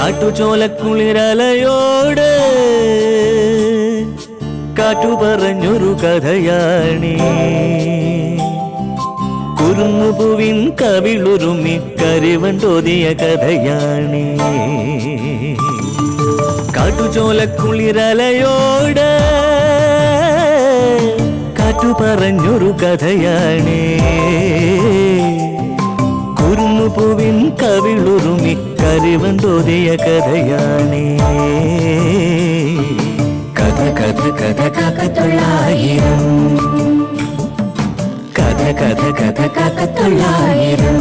കാട്ടുചോലക്കുളിരലയോട് കാറ്റു പറഞ്ഞൊരു കഥയാണീ. കുരുന്നുപൂവിൻ കവിളുരുമി കരിവൻ തോതിയ കഥയാണീ. കാട്ടുചോലക്കുളിരലയോട് കാറ്റു പറഞ്ഞൊരു കഥയാണീ. കുരുന്നുപൂവിൻ കവിളുരുമി കരിവൻ തോതിയ കഥയാണീ. കഥ കഥ കഥ കാക്കത്തൊള്ളായിരം, കഥ കഥ കഥ കാക്കത്തൊള്ളായിരം.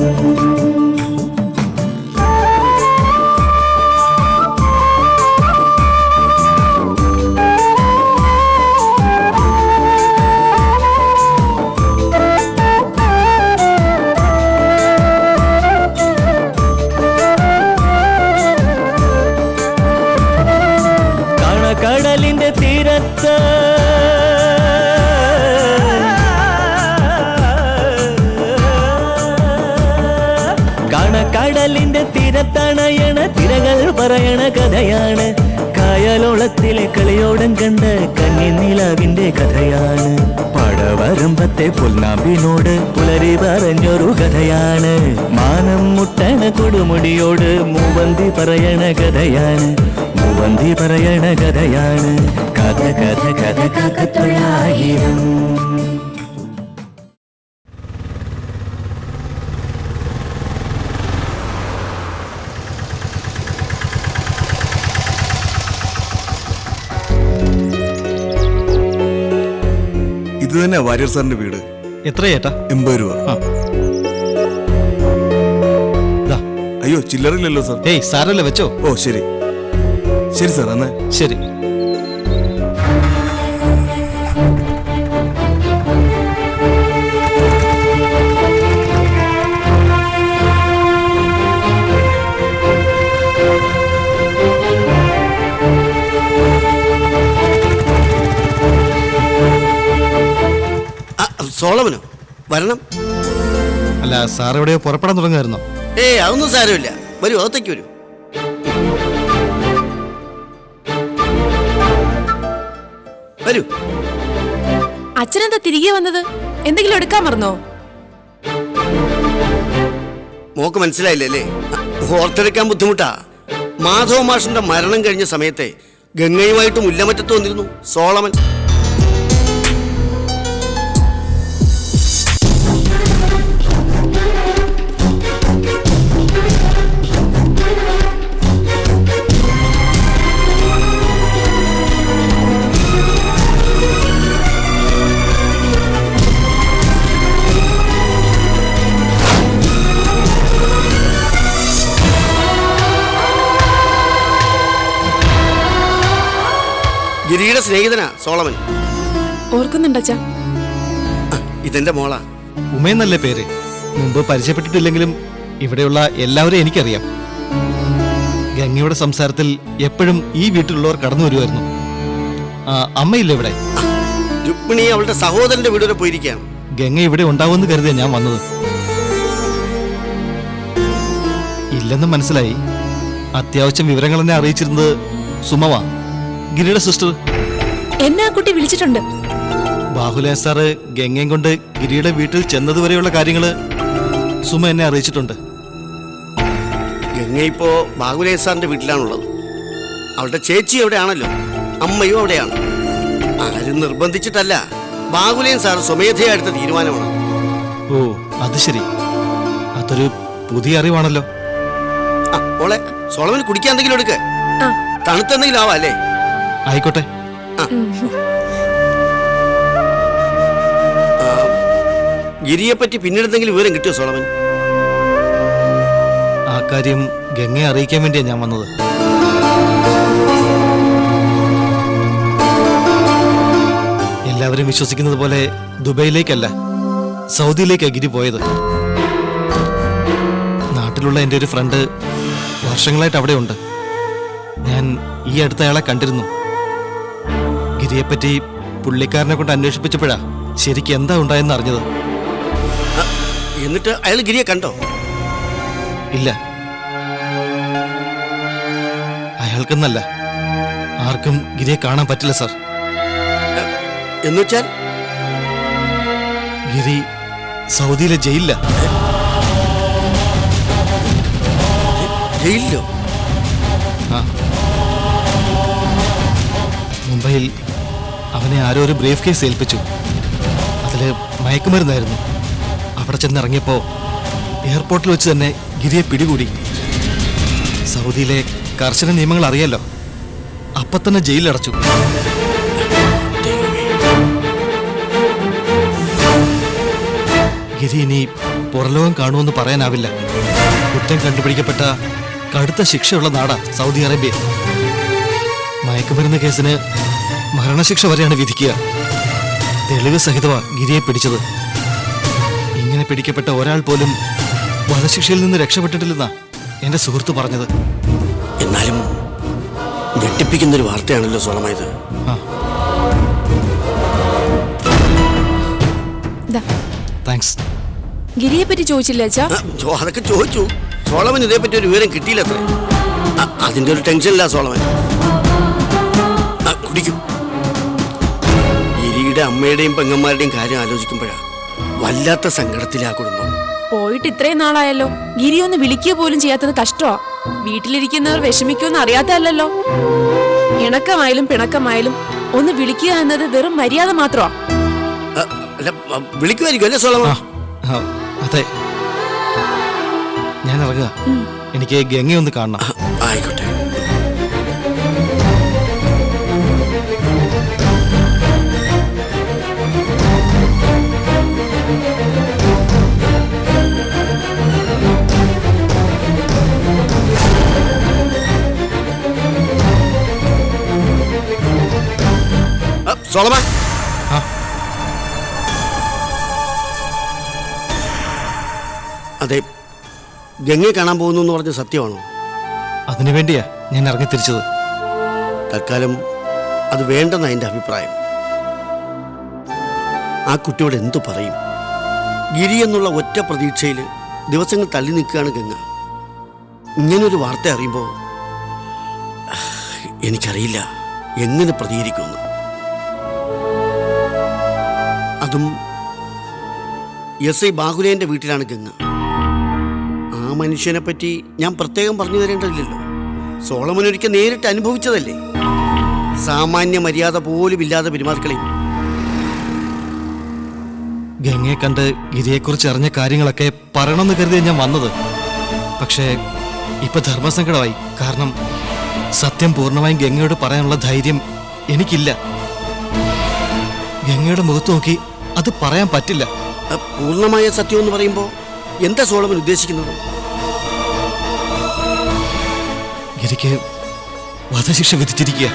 കടലിന്റെ തീരത്ത് കടലിന്റെ തീരത്തണയണ തിരകൾ പറയണ കഥയാണ്. കായലോളത്തിലെ കളിയോടം കണ്ട കന്നിനിലാവിന്റെ കഥയാണ്. പടവരമ്പത്തെ പുൽനാമ്പിനോട് പുലരി പറഞ്ഞൊരു കഥയാണ്. മാനം മുട്ടണ കൊടുമുടിയോട് മൂവന്തി പറയണ കഥയാണ്. മൂവന്തി പറയണ കഥയാണ്. കഥ കഥ കഥ കാക്കത്തൊള്ളായിരം. ഇത് തന്നെ വാര്യർ സാറിന്റെ വീട്. എത്ര ചേട്ടാ? 80 രൂപ. അയ്യോ ചില്ലറില്ലല്ലോ സാർ. ഏയ് സാരല്ല, വെച്ചോ. ഓ ശരി ശരി സാർ, എന്നാ ശരി. സോളമനോ വരണം? അല്ല, സാർ എവിടെയോ പുറപ്പെടാൻ തുടങ്ങുമായിരുന്നോ? അതൊന്നും സാരമില്ല, വരൂ, അകത്തേക്ക് വരൂ. വരൂ. അച്ഛനെന്താ തിരികെ വന്നത്? എന്തെങ്കിലും എടുക്കാൻ മറന്നോ? മോക്ക് മനസ്സിലായില്ലേ? ഓർത്തെടുക്കാൻ ബുദ്ധിമുട്ടാ. മാധവ മാഷിന്റെ മരണം കഴിഞ്ഞ സമയത്തെ ഗംഗയുമായിട്ട് മുല്ലമറ്റത്ത് വന്നിരുന്നു സോളമൻ. ഗിരിയുടെ സ്നേഹിതനാ സോളമൻ. ഓർക്കുന്നുണ്ടച്ചാ? ഇതെന്റെ മോളാ. ഉമയെന്നല്ലേ പേര്. മുമ്പ് പരിചയപ്പെട്ടിട്ടില്ലെങ്കിലും ഇവിടെയുള്ള എല്ലാവരെയും എനിക്കറിയാം. ഗംഗയുടെ സംസാരത്തിൽ എപ്പോഴും ഈ വീട്ടിലുള്ളവർ കടന്നു വരുമായിരുന്നു. അമ്മയില്ല ഇവിടെ? രുക്മിണി അവളുടെ സഹോദരന്റെ വീട് വരെ പോയിരിക്കുകയാണ്. ഗംഗ ഇവിടെ ഉണ്ടാവുമെന്ന് കരുതിയാ ഞാൻ വന്നത്. ഇല്ലെന്ന് മനസ്സിലായി. അത്യാവശ്യം വിവരങ്ങൾ എന്നെ അറിയിച്ചിരുന്നത് സുമവാ, ഗിരിയുടെ സിസ്റ്റർ. എന്നെ ആ കുട്ടി വിളിച്ചിട്ടുണ്ട്. ബാഹുലേ സാറ് ഗംഗയും കൊണ്ട് ഗിരിയുടെ വീട്ടിൽ ചെന്നതുവരെയുള്ള കാര്യങ്ങള് സുമ എന്നെ അറിയിച്ചിട്ടുണ്ട്. ഗംഗ ഇപ്പോ ബാഹുലേ സാറിന്റെ വീട്ടിലാണുള്ളത്. അവളുടെ ചേച്ചി എവിടെയാണല്ലോ, അമ്മയും അവിടെയാണ്. ആരും നിർബന്ധിച്ചിട്ടല്ല, ബാഹുലേ സാർ സ്വമേധയാ എടുത്ത തീരുമാനമാണ്. ഓ അത് ശരി. അതൊരു പുതിയ അറിവാണല്ലോ. മോളെ, സോളമന് കുടിക്കാൻ എന്തെങ്കിലും എടുക്ക. തണുത്തെന്തെങ്കിലും ആവാ അല്ലേ? ആയിക്കോട്ടെ. ഗിരിയെ പറ്റി പിന്നീട് എന്തെങ്കിലും വിവരം കിട്ടിയോ സോളമൻ? ആ കാര്യം ഗംഗയെ അറിയിക്കാൻ വേണ്ടിയാ ഞാൻ വന്നത്. എല്ലാവരും വിശ്വസിക്കുന്നത് പോലെ ദുബൈയിലേക്കല്ല, സൗദിയിലേക്കാ ഗിരി പോയത്. നാട്ടിലുള്ള എൻ്റെ ഒരു ഫ്രണ്ട് വർഷങ്ങളായിട്ട് അവിടെ ഉണ്ട്. ഞാൻ ഈ അടുത്ത അയാളെ കണ്ടിരുന്നു. ഗിരിയെപ്പറ്റി പുള്ളിക്കാരനെ കൊണ്ട് അന്വേഷിപ്പിച്ചപ്പോഴാ ശരിക്കും എന്താ ഉണ്ടായെന്ന് അറിഞ്ഞത്. എന്നിട്ട് അയാൾ ഗിരിയെ കണ്ടോ? ഇല്ല. അയാൾക്കെന്നല്ല ആർക്കും ഗിരിയെ കാണാൻ പറ്റില്ല സാർ. എന്നുവെച്ചാൽ ഗിരി സൗദിയിലെ ജയിലില. ജയിലിലോ? ആ, മുംബൈയിൽ അവനെ ആരോ ഒരു ബ്രീഫ് കേസ് ഏൽപ്പിച്ചു. അതില് മയക്കുമരുന്നായിരുന്നു. അവിടെ ചെന്നിറങ്ങിയപ്പോ എയർപോർട്ടിൽ വെച്ച് തന്നെ ഗിരിയെ പിടികൂടി. സൗദിയിലെ കർശന നിയമങ്ങൾ അറിയാലോ. അപ്പൊ തന്നെ ജയിലിലടച്ചു. ഗിരി ഇനി പുറലോകം കാണുമെന്ന് പറയാനാവില്ല. കുറ്റം കണ്ടുപിടിക്കപ്പെട്ട കടുത്ത ശിക്ഷയുള്ള നാടാ സൗദി അറേബ്യ. മയക്കുമരുന്ന് കേസിന് മരണശിക്ഷ വരെയാണ് വിധിക്കുക. തെളിവ് സഹിതമാ ഗിരിയെ പിടിച്ചത്. ഇങ്ങനെ പിടിക്കപ്പെട്ട ഒരാൾ പോലും വധശിക്ഷയിൽ നിന്ന് രക്ഷപ്പെട്ടിട്ടില്ലെന്നാ എന്റെ സുഹൃത്ത് പറഞ്ഞത്. എന്നാലും ഞെട്ടിപ്പിക്കുന്നൊരു വാർത്തയാണല്ലോ സോളമായത്. ആ, താങ്ക്സ്. ഗിരിയെ പറ്റി ചോദിച്ചില്ല അച്ഛാ? അതൊക്കെ ചോദിച്ചു. സോളമൻ ഇതേപ്പറ്റി ഒരു വിവരം കിട്ടിയില്ല അത്ര. അതിന്റെ ഒരു ടെൻഷനില്ല സോളമൻ. കുടിക്കും. ഗിരിയുടെ അമ്മയുടെയും പെങ്ങന്മാരുടെയും കാര്യം ആലോചിക്കുമ്പോഴാ വല്ലാത്ത സങ്കടത്തിലാ കുടുംബം. പോയിട്ട് ഇത്രയും നാളായല്ലോ. ഗിരി ഒന്ന് വിളിക്കുക പോലും ചെയ്യാത്തത് കഷ്ടമാ. വീട്ടിലിരിക്കുന്നവർ വിഷമിക്കുമെന്ന് അറിയാത്തല്ലോ. ഇണക്കമായാലും പിണക്കമായാലും ഒന്ന് വിളിക്കുക എന്നത് വെറും മര്യാദ മാത്രമാ. അല്ല, വിളിക്കുമായിരിക്കും അല്ലേ സോളമൻ? അതെ, ഞാൻ ഇറങ്ങുക. എനിക്ക് ഗംഗയൊന്ന് കാണണം. ആയിക്കോട്ടെ. സോളമൻ, അതെ, ഗംഗയെ കാണാൻ പോകുന്നു എന്ന് പറഞ്ഞ സത്യമാണോ? അതിനുവേണ്ടിയാ ഞാൻ ഇറങ്ങി തിരിച്ചത്. തൽക്കാലം അത് വേണ്ടെന്ന എൻ്റെ അഭിപ്രായം. ആ കുട്ടിയോട് എന്തു പറയും? ഗിരി എന്നുള്ള ഒറ്റ പ്രതീക്ഷയിൽ ദിവസങ്ങൾ തള്ളി നിൽക്കുകയാണ് ഗംഗ. ഇങ്ങനൊരു വാർത്ത അറിയുമ്പോൾ എനിക്കറിയില്ല എങ്ങനെ പ്രതികരിക്കുമെന്ന്. അതും എസ് ഐ ബാഹുലേൻ്റെ വീട്ടിലാണ് ഗംഗ. ആ മനുഷ്യനെ പറ്റി ഞാൻ പ്രത്യേകം പറഞ്ഞു തരേണ്ടതില്ലല്ലോ. സോളമൻ ഒരിക്കൽ നേരിട്ട് അനുഭവിച്ചതല്ലേ. സാമാന്യ മര്യാദ പോലും ഇല്ലാതെ പെരുമാറിക്കളയും. ഗംഗയെ കണ്ട് ഗിരിയെക്കുറിച്ച് അറിഞ്ഞ കാര്യങ്ങളൊക്കെ പറയണമെന്ന് കരുതിയ ഞാൻ വന്നത്. പക്ഷേ ഇപ്പൊ ധർമ്മസങ്കടമായി. കാരണം സത്യം പൂർണ്ണമായും ഗംഗയോട് പറയാനുള്ള ധൈര്യം എനിക്കില്ല. ഗംഗയുടെ മുഖത്ത് നോക്കി അത് പറയാൻ പറ്റില്ല. പൂർണ്ണമായ സത്യം എന്ന് പറയുമ്പോൾ എന്താ സോളമൻ ഉദ്ദേശിക്കുന്നത്? ഗിരിക്ക് വധശിക്ഷ വിധിച്ചിരിക്കുക.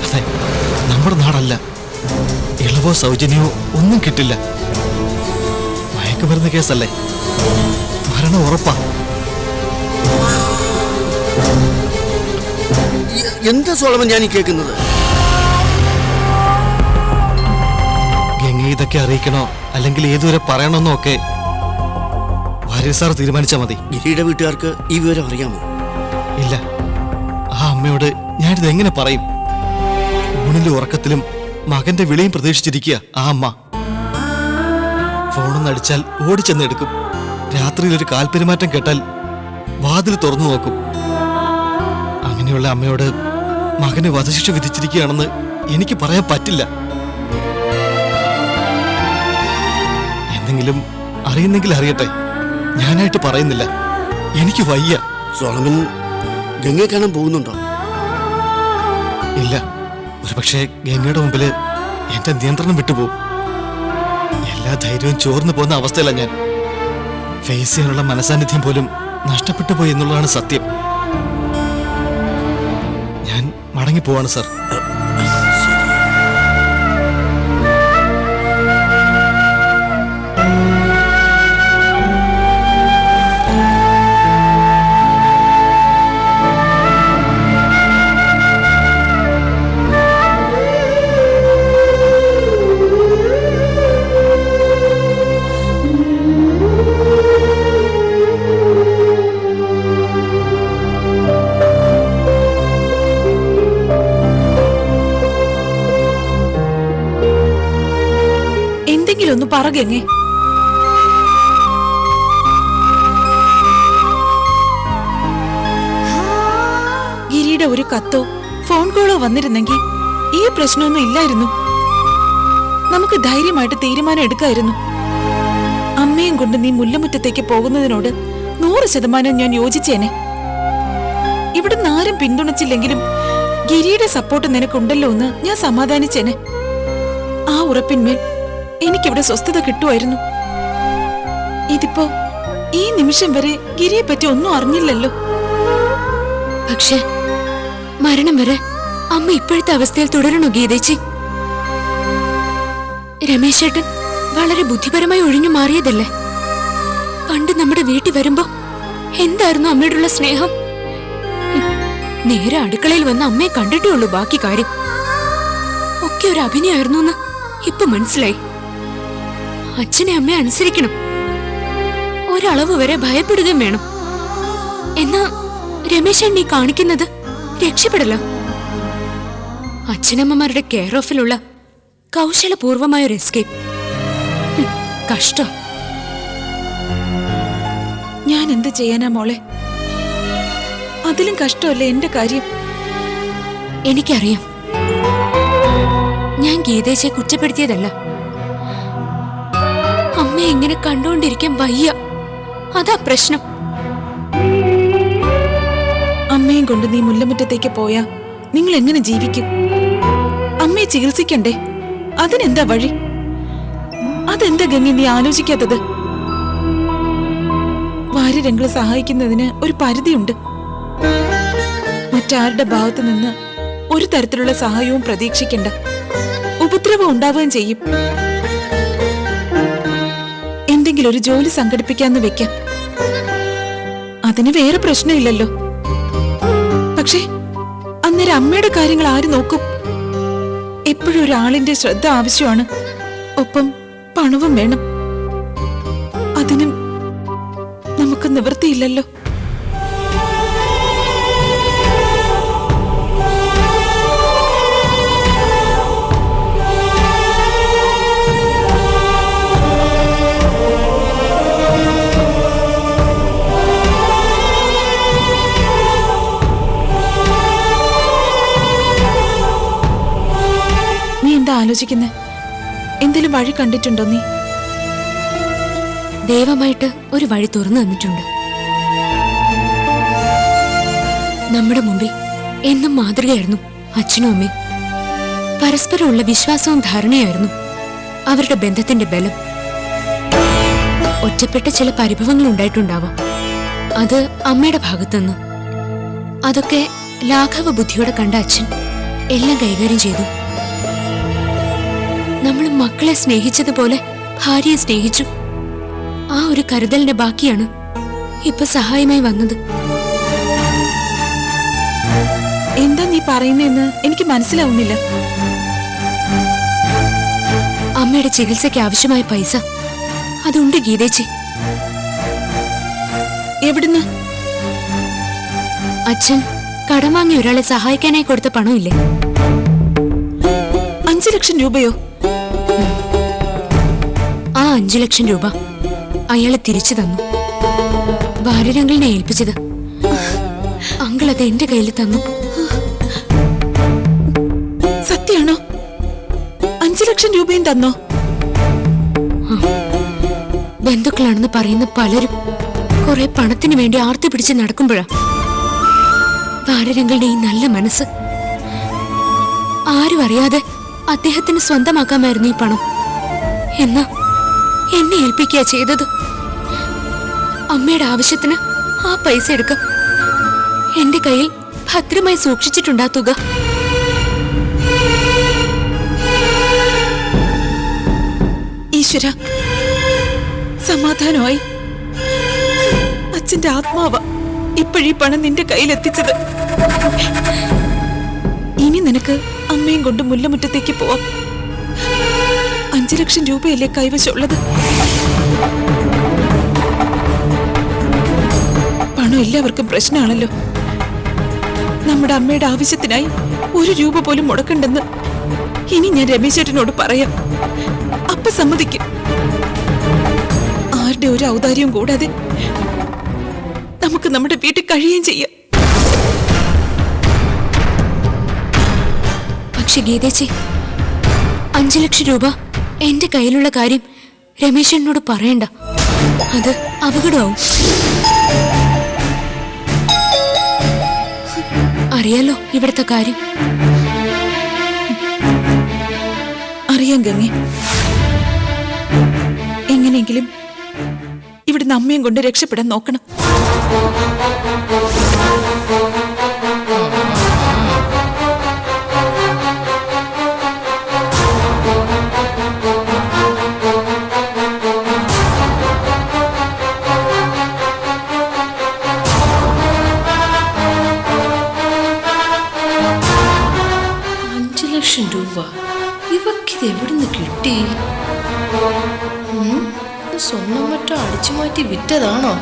അതെ, നമ്മുടെ നാടല്ല. ഇളവോ സൗജന്യമോ ഒന്നും കിട്ടില്ല. മയക്കുമരുന്ന് കേസല്ലേ, മരണം ഉറപ്പാ. എന്താ സോളമൻ ഞാൻ ഈ കേൾക്കുന്നത്? ഗംഗ ഇതൊക്കെ അറിയിക്കണോ അല്ലെങ്കിൽ ഏതുവരെ പറയണമെന്നോ ഒക്കെ വാര്യർ സാർ തീരുമാനിച്ചാൽ മതി. ഗിരിയുടെ വീട്ടുകാർക്ക് ഈ വിവരം അറിയാമോ? ഇല്ല. ആ അമ്മയോട് ഞാനിത് എങ്ങനെ പറയും? ഊണിലും ഉറക്കത്തിലും മകന്റെ വിളിയും പ്രതീക്ഷിച്ചിരിക്കുക ആ അമ്മ. ഫോണൊന്ന് അടിച്ചാൽ ഓടിച്ചെന്ന് എടുക്കും. രാത്രിയിൽ ഒരു കാൽപെരുമാറ്റം കേട്ടാൽ വാതിൽ തുറന്നു നോക്കും. അങ്ങനെയുള്ള അമ്മയോട് മകന് വധശിക്ഷ വിധിച്ചിരിക്കുകയാണെന്ന് എനിക്ക് പറയാൻ പറ്റില്ല. എന്തെങ്കിലും അറിയുന്നെങ്കിൽ അറിയട്ടെ. ഞാനായിട്ട് പറയുന്നില്ല. എനിക്ക് വയ്യ. സോളമൻ ഗംഗയെ കാണാൻ പോകുന്നുണ്ടോ? ഇല്ല. ഒരു പക്ഷേ ഗംഗയുടെ മുമ്പില് എന്റെ നിയന്ത്രണം വിട്ടുപോകും. എല്ലാ ധൈര്യവും ചോർന്നു പോകുന്ന അവസ്ഥയിലാണ് ഞാൻ. ഫേസ് ചെയ്യാനുള്ള മനസാന്നിധ്യം പോലും നഷ്ടപ്പെട്ടു പോയി എന്നുള്ളതാണ് സത്യം. ഞാൻ മടങ്ങിപ്പോവാണ് സാർ. എന്തെങ്കിലും ഒന്ന് പറകെങ്ങേ. ഗിരിയുടെ ഒരു കത്തോ ഫോൺ കോളോ വന്നിരുന്നെങ്കിൽ ഈ പ്രശ്നമൊന്നും ഇല്ലായിരുന്നു. നമുക്ക് ധൈര്യമായിട്ട് തീരുമാനം എടുക്കായിരുന്നു. അമ്മയും കൊണ്ട് നീ മുല്ലമുറ്റത്തേക്ക് പോകുന്നതിനോട് 100% ഞാൻ യോജിച്ചേനെ. ഇവിടുന്ന് ആരും പിന്തുണച്ചില്ലെങ്കിലും ഗിരിയുടെ സപ്പോർട്ട് നിനക്കുണ്ടല്ലോ എന്ന് ഞാൻ സമാധാനിച്ചേനെ. ആ ഉറപ്പിന്മേൽ എനിക്കിവിടെ സ്വസ്ഥത കിട്ടുമായിരുന്നു. ഇതിപ്പോ ഈ നിമിഷം വരെ ഗിരിയെ പറ്റി ഒന്നും അറിഞ്ഞില്ലല്ലോ. പക്ഷേ മരണം വരെ അമ്മ ഇപ്പോഴത്തെ അവസ്ഥയിൽ തുടരണോ ഗീതേച്ചി? രമേശ് ചേട്ടൻ വളരെ ബുദ്ധിപരമായി ഒഴിഞ്ഞു മാറിയതല്ലേ? പണ്ട് നമ്മുടെ വീട്ടിൽ വരുമ്പോ എന്തായിരുന്നു അമ്മയോടുള്ള സ്നേഹം? നേരെ അടുക്കളയിൽ വന്ന് അമ്മയെ കണ്ടിട്ടേ ഉള്ളൂ ബാക്കി കാര്യം. ഒക്കെ ഒരു അഭിനയമായിരുന്നു എന്ന് ഇപ്പൊ മനസ്സിലായി. അച്ഛനെ അമ്മയെ അനുസരിക്കണം, ഒരളവ് വരെ ഭയപ്പെടുകയും വേണം. എന്നാ രമേശൻ നീ കാണിക്കുന്നത് രക്ഷപ്പെടല. അച്ഛനമ്മമാരുടെ കെയർ ഓഫിലുള്ള കൗശലപൂർവമായ ഒരു എസ്കേപ്പ്. കഷ്ടം. ഞാൻ എന്ത് ചെയ്യാനാ മോളെ? അതിലും കഷ്ടമല്ലേ എന്റെ കാര്യം. എനിക്കറിയാം, ഞാൻ ഗീതേച്ചയെ കുറ്റപ്പെടുത്തിയതല്ല. അമ്മയെ ഇങ്ങനെ കണ്ടുകൊണ്ടിരിക്കാൻ വയ്യ, അതാ പ്രശ്നം. അമ്മയും കൊണ്ട് നീ മുല്ലമുറ്റത്തേക്ക് പോയാ നിങ്ങൾ എങ്ങനെ ജീവിക്കും? അമ്മയെ ചികിത്സിക്കണ്ടേ? അതിനെന്താ വഴി? അതെന്താ ഗംഗ നീ ആലോചിക്കാത്തത്? വാര്യരംഗളെ സഹായിക്കുന്നതിന് ഒരു പരിധിയുണ്ട്. മറ്റാരുടെ ഭാഗത്തു നിന്ന് ഒരു തരത്തിലുള്ള സഹായവും പ്രതീക്ഷിക്കണ്ട. ഉപദ്രവം ഉണ്ടാവുകയും ചെയ്യും. എന്തെങ്കിലും ഒരു ജോലി സംഘടിപ്പിക്കാന്ന് വെക്കാം, അതിന് വേറെ പ്രശ്നമില്ലല്ലോ. പക്ഷേ അന്നേരം അമ്മയുടെ കാര്യങ്ങൾ ആര് നോക്കും? എപ്പോഴും ഒരാളിന്റെ ശ്രദ്ധ ആവശ്യമാണ്, ഒപ്പം പണവും വേണം. അതിനും നമുക്ക് നിവൃത്തിയില്ലല്ലോ. നീ എന്താ ആലോചിക്കുന്നേ? എന്തേലും വഴി കണ്ടിട്ടുണ്ടോ നീ? ദൈവമായിട്ട് ഒരു വഴി തുറന്നു തന്നിട്ടുണ്ട്. നമ്മുടെ മുമ്പിൽ എന്നും മാതൃകയായിരുന്നു അച്ഛനും അമ്മയും. പരസ്പരമുള്ള വിശ്വാസവും ധാരണയായിരുന്നു അവരുടെ ബന്ധത്തിന്റെ ബലം. ഒറ്റപ്പെട്ട ചില പരിഭവങ്ങൾ ഉണ്ടായിട്ടുണ്ടാവാം, അത് അമ്മയുടെ ഭാഗത്തുനിന്ന്. അതൊക്കെ ലാഘവ ബുദ്ധിയോടെ കണ്ട അച്ഛൻ എല്ലാം കൈകാര്യം ചെയ്തു. നമ്മൾ മക്കളെ സ്നേഹിച്ചതുപോലെ ഭാര്യയെ സ്നേഹിച്ചു. ആ ഒരു കരുതലിന്റെ ബാക്കിയാണ് ഇപ്പൊ സഹായമായി വന്നത്. എന്താ നീ പറയുന്നതെന്ന് എനിക്ക് മനസ്സിലാവുന്നില്ല. അമ്മയുടെ ചികിത്സയ്ക്ക് ആവശ്യമായ പൈസ അതുണ്ട് ഗീതേച്ചി. എവിടുന്ന്? അച്ഛൻ കടം വാങ്ങി ഒരാളെ സഹായിക്കാനായി കൊടുത്ത പണമില്ലേ, 5 ലക്ഷം രൂപയോ? ആ 5 ലക്ഷം രൂപ അയാളെ തിരിച്ചു തന്നു. വാര്യരംഗളിനെ ഏൽപ്പിച്ചത് അങ്കിൾ അത് എന്റെ കയ്യിൽ തന്നു. സത്യാണോ? 5 ലക്ഷം രൂപയും തന്നോ? ബന്ധുക്കളാണെന്ന് പറയുന്ന പലരും കുറെ പണത്തിന് വേണ്ടി ആർത്തി പിടിച്ച് നടക്കുമ്പോഴാ വാര്യരംഗളുടെ ഈ നല്ല മനസ്സ്. ആരും അറിയാതെ അദ്ദേഹത്തിന് സ്വന്തമാക്കാമായിരുന്നു ഈ പണം. എന്നാ എന്നെ ഏൽപ്പിക്കുക ചെയ്തത്. അമ്മയുടെ ആവശ്യത്തിന് ആ പൈസ എടുക്കാം. എന്റെ കയ്യിൽ ഭദ്രമായി സൂക്ഷിച്ചിട്ടുണ്ടാ തുക. ഈശ്വര, സമാധാനമായി. അച്ഛന്റെ ആത്മാവ ഇപ്പോഴീ പണം നിന്റെ കയ്യിലെത്തിച്ചത്. ഇനി നിനക്ക് അമ്മയും കൊണ്ട് മുല്ലമുറ്റത്തേക്ക് പോവാം. 5 ലക്ഷം രൂപയല്ലേ കൈവശമുള്ളത്? പണം എല്ലാവർക്കും പ്രശ്നമാണല്ലോ. നമ്മുടെ അമ്മയുടെ ആവശ്യത്തിനായി 1 രൂപ പോലും മുടക്കണ്ടെന്ന് ഇനി ഞാൻ രമേശ് ചേട്ടനോട് പറയാം. അപ്പൊ അപ്പൊ സമ്മതിക്കും. ആരുടെ ഒരു ഔദാര്യവും കൂടാതെ നമുക്ക് നമ്മുടെ വീട്ടിൽ കഴിയുകയും ചെയ്യാം. പക്ഷെ ഗീതേച്ചി, 5 ലക്ഷം രൂപ എന്റെ കയ്യിലുള്ള കാര്യം രമേശനോട് പറയണ്ട. അത് അപകടമാവും. അറിയാലോ ഇവിടുത്തെ കാര്യം. അറിയാം ഗംഗേ. എങ്ങനെയെങ്കിലും ഇവിടുന്ന് അമ്മയും കൊണ്ട് രക്ഷപ്പെടാൻ നോക്കണം. രൂപ ഇവക്കിത് എവിടുന്ന് കിട്ടി? സ്വർണം മറ്റോ അടിച്ചു മാറ്റി വിറ്റതാണോ?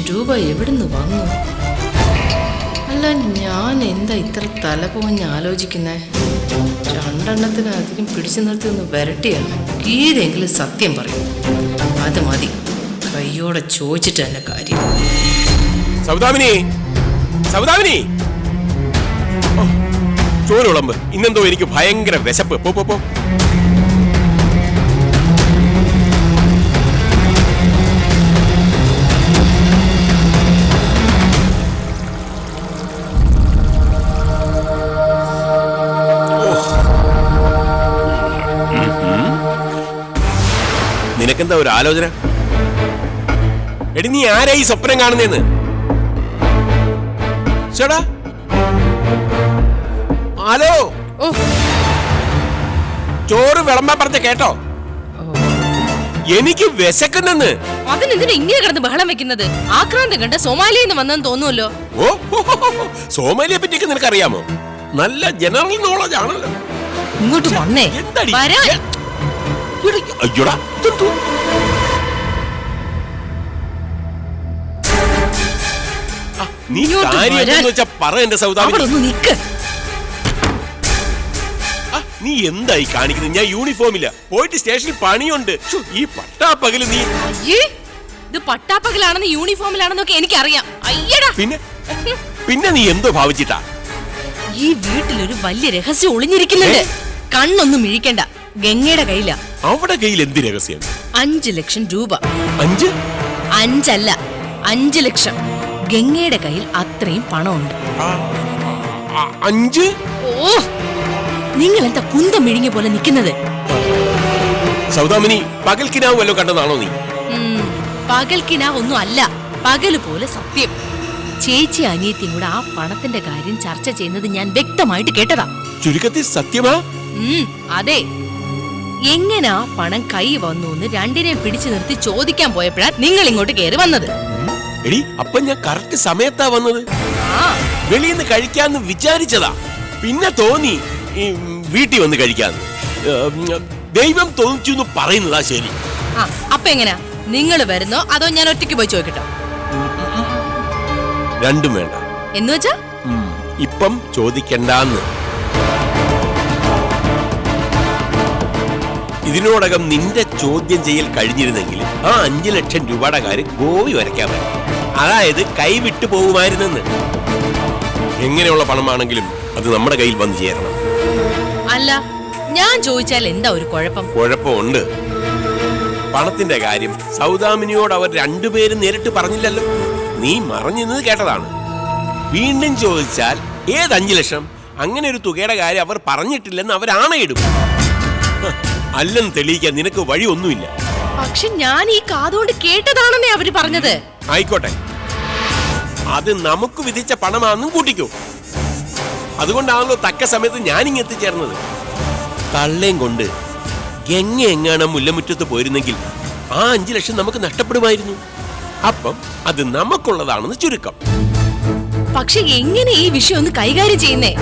രൂപ എവിടുന്ന് വന്നു? അല്ല, ഞാൻ എന്താ ഇത്ര തല പോഞ്ഞ് ആലോചിക്കുന്നേ? 2 എണ്ണത്തിനധികം പിടിച്ചു നിർത്തി ഒന്ന് വരട്ടിയാണ്. ഗീതെങ്കിലും സത്യം പറയും. അത് മതി, കയ്യോടെ ചോദിച്ചിട്ട് തന്നെ കാര്യം. സൗദാമിനി, സൗദാമിനി, ചോറ് വിളമ്പ്. ഇന്നെന്തോ എനിക്ക് ഭയങ്കര വിശപ്പ്. പോ. നിനക്കെന്താ ഒരു ആലോചന? എടി, നീ ആരാ ഈ സ്വപ്നം കാണുന്നേന്ന്? ചേടാ, ഹലോ, ചോറ് വിളമ്പാൻ പറഞ്ഞ കേട്ടോ? എനിക്ക് വിശക്കുന്നെന്ന്. അതിനെന്തിനാ ഇങ്ങനെ കിടന്ന് ബഹളം വെക്കുന്നത്? ആക്രാന്തം കണ്ട സോമാലിയിൽ നിന്ന് വന്നെന്ന് തോന്നുമല്ലോ. ഓ, സോമാലിയെ പറ്റിയൊക്കെ നിനക്കറിയാമോ? നല്ല ജനറൽ നോളജ് ആണല്ലോ. ഇങ്ങോട്ട് വന്നേ. അയ്യോടാ, നീ കാര്യം എന്താന്ന് വെച്ചാ പറ എന്റെ സൗദാമിനി. നീ എന്തായി കാണിക്കുന്നത്? ഞാൻ യൂണിഫോമില്ല, പോയിട്ട് സ്റ്റേഷനിൽ പണിയുണ്ട്. ഈ പട്ടാപ്പകല് നീ ഇത് പട്ടാപ്പകലാണെന്ന് യൂണിഫോമിലാണെന്നൊക്കെ എനിക്കറിയാം. അയ്യടാ, പിന്നെ നീ എന്തോ ഭാവിച്ചിട്ടാ? ഈ വീട്ടിലൊരു വലിയ രഹസ്യം ഒളിഞ്ഞിരിക്കുന്നുണ്ട്. കണ്ണൊന്നും മിഴിക്കണ്ട. ഗംഗയുടെ കയ്യില. അവിടെ കയ്യിൽ എന്ത് രഹസ്യം? 5 ലക്ഷം രൂപ. 5? 5 അല്ല, 5 ലക്ഷം. ഗംഗയുടെ കയ്യിൽ അത്രയും പണമുണ്ട്. 5? ഓ, നിങ്ങൾ എന്താ കുന്തം മിഴിഞ്ഞ പോലെ നിൽക്കുന്നത്? സൗദാമിനി, പകൽക്കിനാവ് വല്ലോ കണ്ടതാണോ നീ? പകൽക്കിനാവ് ഒന്നും അല്ല, പകല് പോലെ സത്യം. ചേച്ചി അനിയത്തിയും കൂടെ ആ പണത്തിന്റെ കാര്യം ചർച്ച ചെയ്യുന്നത് ഞാൻ വ്യക്തമായിട്ട് കേട്ടതാ. ചുരുക്കത്തിൽ സത്യമാ? അതെ. എങ്ങനെ ആ പണം കൈ വന്നു എന്ന് രണ്ടിനെയും പിടിച്ചു നിർത്തി ചോദിക്കാൻ പോയപ്പോഴാ നിങ്ങൾ ഇങ്ങോട്ട് കയറി വന്നത്. എടി, അപ്പൊ ഞാൻ കറക്റ്റ് സമയത്താ വന്നത്. വെളിയിൽ നിന്ന് കഴിക്കാന്ന് വിചാരിച്ചതാ. പിന്നെ തോന്നി വീട്ടിൽ വന്ന് കഴിക്കാന്ന്. ദൈവം തോന്നിച്ചു എന്ന് പറയുന്നതാ ശരി. അപ്പൊ എങ്ങനാ? നിങ്ങൾ വരുന്നോ അതോ ഞാൻ ഒറ്റയ്ക്ക് പോയി ചോദിക്കട്ടോ? രണ്ടും വേണ്ട. എന്ന് വെച്ചാ ഇപ്പം ചോദിക്കണ്ടെന്ന്. ഇതിനോടകം നിന്റെ ചോദ്യം ചെയ്യൽ കഴിഞ്ഞിരുന്നെങ്കിൽ ആ 5 ലക്ഷം രൂപയുടെ കാര്യം ഗോവി വരയ്ക്കാൻ പറ്റും. അതായത് കൈവിട്ടു പോകുമായിരുന്നെന്ന്. എങ്ങനെയുള്ള പണമാണെങ്കിലും അത് നമ്മുടെ കയ്യിൽ വന്നു ചേരണം. അല്ല, ഞാൻ ചോദിച്ചാൽ എന്താ ഒരു കുഴപ്പം? കുഴപ്പമുണ്ട്. പണത്തിന്റെ കാര്യം സൗദാമിനിയോട് അവർ 2 പേരും നേരിട്ട് പറഞ്ഞില്ലല്ലോ. നീ മറഞ്ഞിരുന്നത് കേട്ടതാണ്. വീണ്ടും ചോദിച്ചാൽ ഏത് 5 ലക്ഷം? അങ്ങനെ ഒരു തുകയുടെ കാര്യം അവർ പറഞ്ഞിട്ടില്ലെന്ന് അവരാണയിടും. അല്ലെന്ന് തെളിയിക്കാൻ നിനക്ക് വഴി ഒന്നുമില്ല. പക്ഷെ ഞാൻ ഈ കാതുകൊണ്ട് കേട്ടതാണെന്നേ അവര് പറഞ്ഞത്. ആയിക്കോട്ടെ, അത് നമുക്ക് വിധിച്ച പണമാണെന്നും കൂട്ടിക്കോ. അതുകൊണ്ടാണല്ലോ തക്ക സമയത്ത് ഞാനിങ്ങ് എത്തിച്ചേർന്നത്. തള്ളേം കൊണ്ട് ഗംഗ എങ്ങാനും മുല്ലമുറ്റത്ത് പോയിരുന്നെങ്കിൽ ആ 5 ലക്ഷം നമുക്ക് നഷ്ടപ്പെടുമായിരുന്നു. അപ്പം അത് നമുക്കുള്ളതാണെന്ന് ചുരുക്കം. പക്ഷെ എങ്ങനെ ഈ വിഷയം ഒന്ന് കൈകാര്യം ചെയ്യുന്നേ?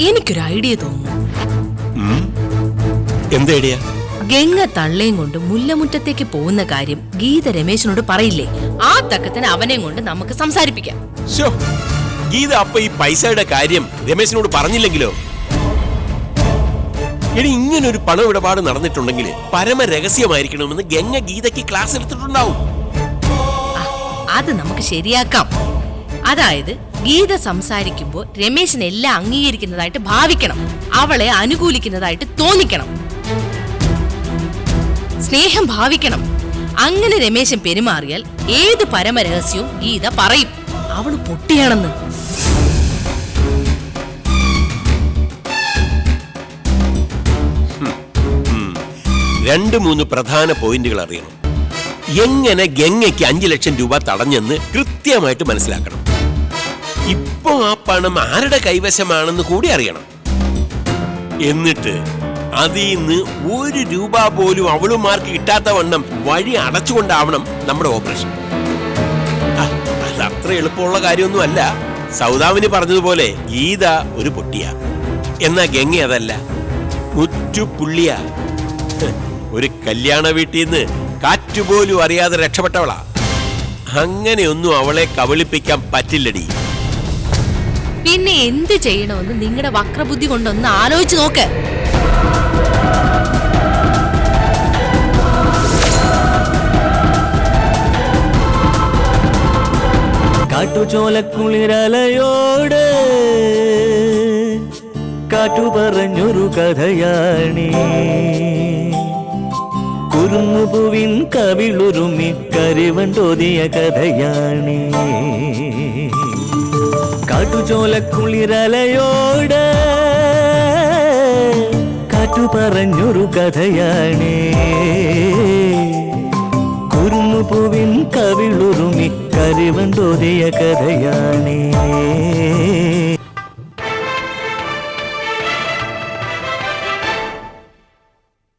എനിക്കൊരു ഐഡിയ തോന്നുന്നു. എന്താ ഐഡിയ? ഗംഗ തള്ളയും കൊണ്ട് മുല്ലമുറ്റത്തേക്ക് പോകുന്ന കാര്യം ഗീത രമേശനോട് പറയില്ലേ? ആ തക്കത്തിന് അവനെയും കൊണ്ട് നമുക്ക് സംസാരിപ്പിക്കാം. ഗീത അപ്പൊ ഈ പൈസയുടെ കാര്യം രമേശനോട് പറഞ്ഞില്ലെങ്കിലോ? ഇനി ഇങ്ങനൊരു പണമിടപാട് നടന്നിട്ടുണ്ടെങ്കിൽ പരമ രഹസ്യമായിരിക്കണമെന്ന് ഗംഗ ഗീതയ്ക്ക് ക്ലാസ് എടുത്തിട്ടുണ്ടാവും. അത് നമുക്ക് ശരിയാക്കാം. അതായത് ഗീത സംസാരിക്കുമ്പോൾ രമേശൻ എല്ലാം അംഗീകരിക്കുന്നതായിട്ട് ഭാവിക്കണം, അവളെ അനുകൂലിക്കുന്നതായിട്ട് തോന്നിക്കണം, സ്നേഹം ഭാവിക്കണം. അങ്ങനെ രമേശൻ പെരുമാറിയാൽ ഏത് പരമരഹസ്യവും ഗീത പറയും അവള് പൊട്ടിയാണെന്ന്. രണ്ട് മൂന്ന് പ്രധാന പോയിന്റുകൾ അറിയണം. എങ്ങനെ ഗംഗയ്ക്ക് 5 ലക്ഷം രൂപ തടഞ്ഞെന്ന് കൃത്യമായിട്ട് മനസ്സിലാക്കണം. ഇപ്പോ ആ പണം ആരുടെ കൈവശമാണെന്ന് കൂടി അറിയണം. എന്നിട്ട് അതിൽ നിന്ന് 1 രൂപ പോലും അവളുമാർക്ക് കിട്ടാത്ത വണ്ണം വഴി അടച്ചുകൊണ്ടാവണം നമ്മുടെ ഓപ്പറേഷൻ. അത് അത്ര എളുപ്പമുള്ള കാര്യമൊന്നും അല്ല. സൗദാമിനി പറഞ്ഞതുപോലെ ഗീത ഒരു പൊട്ടിയ, എന്നാ ഗംഗ അതല്ല, മുറ്റുപുള്ളിയ. ഒരു കല്യാണ വീട്ടിൽ നിന്ന് കാറ്റുപോലും അറിയാതെ രക്ഷപ്പെട്ടവളാ. അങ്ങനെയൊന്നും അവളെ കബളിപ്പിക്കാൻ പറ്റില്ലടി. പിന്നെ എന്ത് ചെയ്യണമെന്ന് നിങ്ങളുടെ വക്രബുദ്ധി കൊണ്ടൊന്ന് ആലോചിച്ച് നോക്ക്. കാട്ടുചോലക്കുളിരലയോട് കാറ്റു പറഞ്ഞൊരു കഥയാണീ. കുരുന്നുപൂവിൻ കവിളുരുമി കരിവണ്ടോതിയ കഥയാണീ. കാട്ടുചോലക്കുളിരലയോട് കാറ്റു പറഞ്ഞൊരു കഥയാണേ. കുരുന്നുപൂവിൻ കവിളുരുമി കരിവണ്ടോതിയ കഥയാണേ.